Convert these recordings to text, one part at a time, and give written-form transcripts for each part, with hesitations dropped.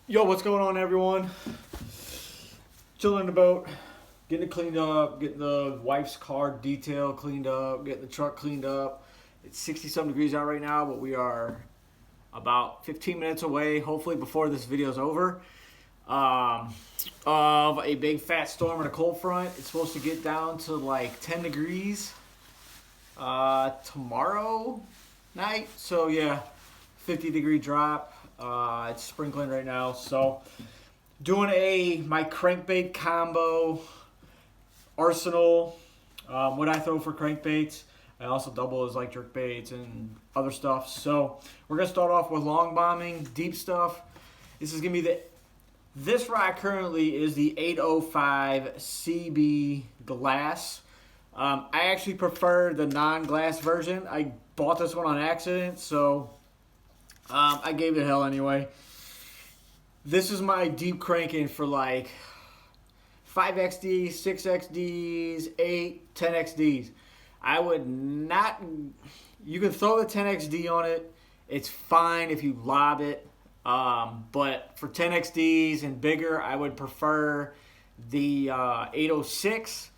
Yo, what's going on, everyone? Chilling in the boat, getting it cleaned up, getting the wife's car detail cleaned up, getting the truck cleaned up. It's 60-some degrees out right now, but we are about 15 minutes away, hopefully before this video is over, of a big fat storm and a cold front. It's supposed to get down to like 10 degrees tomorrow night. So yeah, 50-degree drop. It's sprinkling right now, so doing my crankbait combo arsenal. What I throw for crankbaits, I also double as like jerk baits and other stuff. So we're gonna start off with long bombing, deep stuff. This is gonna be this rod currently is the 805 CB glass. I actually prefer the non-glass version. I bought this one on accident, so I gave it hell anyway. This is my deep cranking for like 5XDs, 6XDs, 8, 10XDs. I would not, you can throw the 10XD on it. It's fine if you lob it. But for 10XDs and bigger, I would prefer the 806.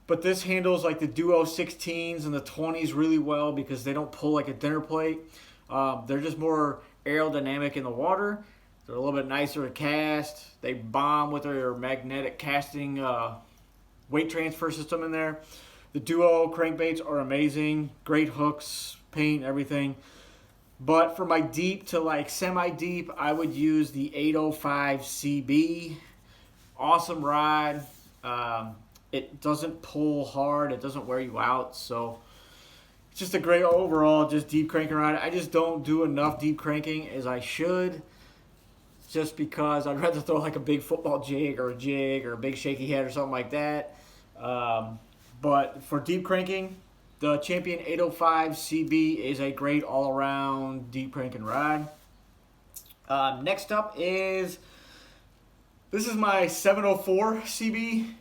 But this handles like the Duo 16s and the 20s really well because they don't pull like a dinner plate. They're just more aerodynamic in the water. They're a little bit nicer to cast. They bomb with their magnetic casting weight transfer system in there. The Duo crankbaits are amazing. Great hooks, paint, everything. But for my deep to like semi-deep, I would use the 805 CB. Awesome rod. It doesn't pull hard. It doesn't wear you out. So it's just a great overall just deep cranking rod. I just don't do enough deep cranking as I should, just because I'd rather throw like a big football jig or a big shaky head or something like that. But for deep cranking, the Champion 805 CB is a great all-around deep cranking rod. Next up is, this is my 704 CB.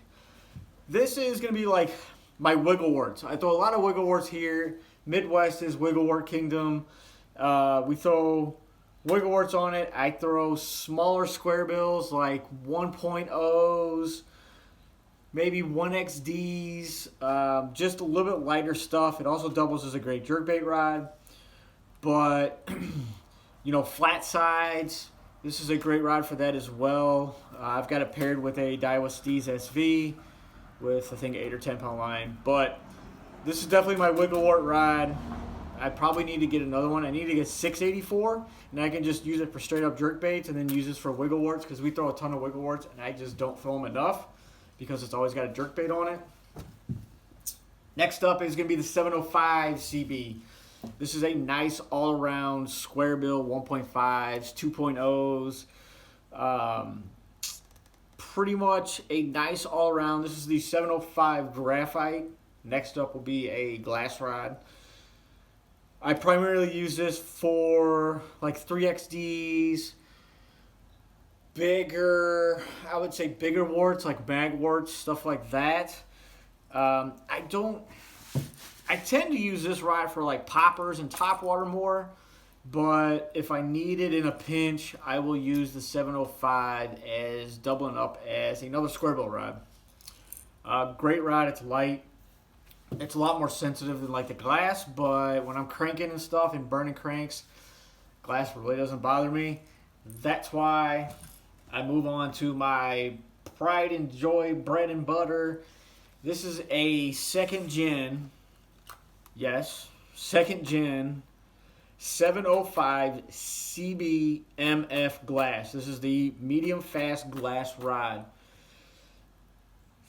This is going to be like my wiggle warts. I throw a lot of wiggle warts here. Midwest is wiggle wart kingdom. We throw wiggle warts on it. I throw smaller square bills like 1.0s, maybe 1XDs, just a little bit lighter stuff. It also doubles as a great jerkbait rod. But, you know, flat sides, this is a great rod for that as well. I've got it paired with a Daiwa Steez SV with, I think, 8 or 10 pound line. But this is definitely my wiggle wart rod. I probably need to get another one. I need to get 684, and I can just use it for straight up jerk baits and then use this for wiggle warts, because we throw a ton of wiggle warts and I just don't throw them enough because it's always got a jerk bait on it. Next up is going to be the 705 CB. This is a nice all-around square bill 1.5s, 2.0s. Pretty much a nice all-around. This is the 705 graphite. Next up will be a glass rod. I primarily use this for like 3XDs, bigger, I would say bigger warts, like mag warts, stuff like that. I tend to use this rod for like poppers and topwater more, but if I need it in a pinch, I will use the 705 as doubling up as another square bill rod. Great rod, it's light. It's a lot more sensitive than like the glass, but when I'm cranking and stuff and burning cranks, glass really doesn't bother me. That's why I move on to my pride and joy bread and butter. This is a second gen, yes, second gen 705 CB MF glass. This is the medium fast glass rod.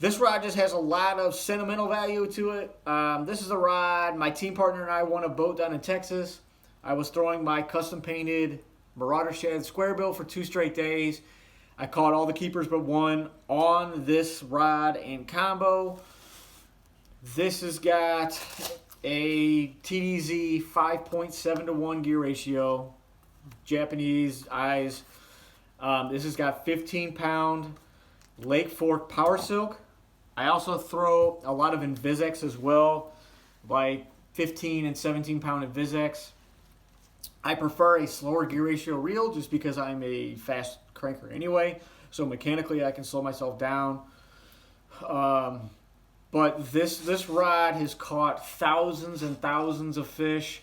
This rod just has a lot of sentimental value to it. This is a rod, my team partner and I won a boat down in Texas. I was throwing my custom painted Marauder Shed square bill for 2 straight days. I caught all the keepers but one on this rod and combo. This has got a TDZ 5.7 to 1 gear ratio. Japanese eyes. This has got 15 pound Lake Fork Power Silk. I also throw a lot of Invisex as well, like 15 and 17 pound Invisex. I prefer a slower gear ratio reel just because I'm a fast cranker anyway. So mechanically I can slow myself down. But this rod has caught thousands and thousands of fish.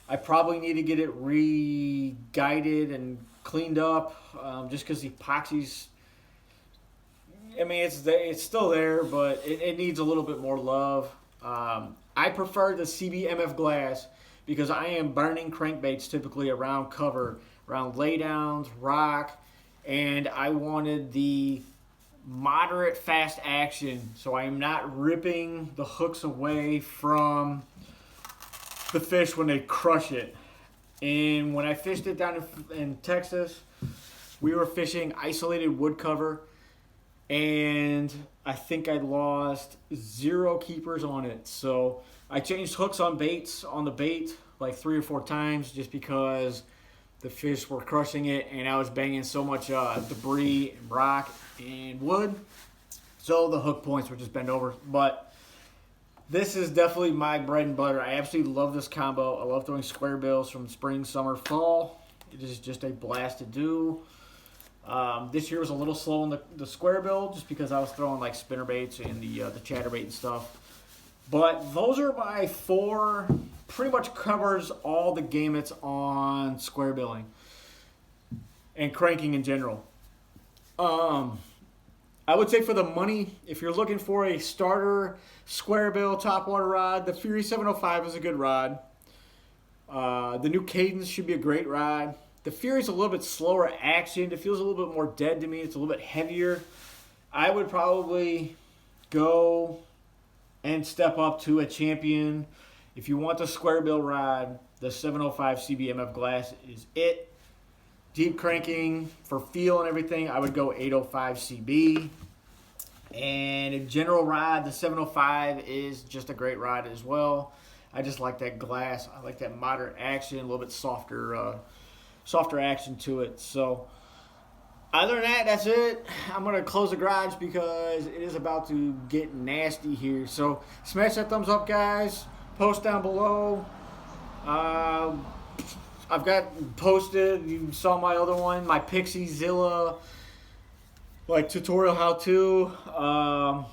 I probably need to get it re-guided and cleaned up, just because the epoxy's, I mean, it's still there, but it needs a little bit more love. I prefer the CBMF glass because I am burning crankbaits typically around cover, around laydowns, rock, and I wanted the moderate fast action, so I am not ripping the hooks away from the fish when they crush it. And when I fished it down in Texas, we were fishing isolated wood cover, and I think I lost 0 keepers on it. So I changed hooks on the bait like 3 or 4 times just because the fish were crushing it and I was banging so much debris and rock and wood. So the hook points were just bent over. But this is definitely my bread and butter. I absolutely love this combo. I love throwing square bills from spring, summer, fall. It is just a blast to do. This year was a little slow on the square bill just because I was throwing like spinner baits and the chatterbait and stuff. But those are my 4, pretty much covers all the gamuts on square billing and cranking in general. I would say for the money, if you're looking for a starter square bill topwater rod, the Fury 705 is a good rod. The new Cadence should be a great rod. The Fury's a little bit slower action. It feels a little bit more dead to me. It's a little bit heavier. I would probably go and step up to a Champion. If you want the square bill rod, the 705 CBMF glass is it. Deep cranking for feel and everything, I would go 805 CB. And a general rod, the 705 is just a great rod as well. I just like that glass. I like that moderate action, a little bit softer action to it. So other than that, that's it. I'm going to close the garage because it is about to get nasty here. So smash that thumbs up, guys. Post down below. I've got posted, you saw my other one, my Pixie Zilla, like tutorial how to. I'll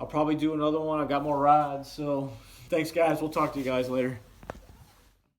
probably do another one. I've got more rods. So thanks, guys. We'll talk to you guys later.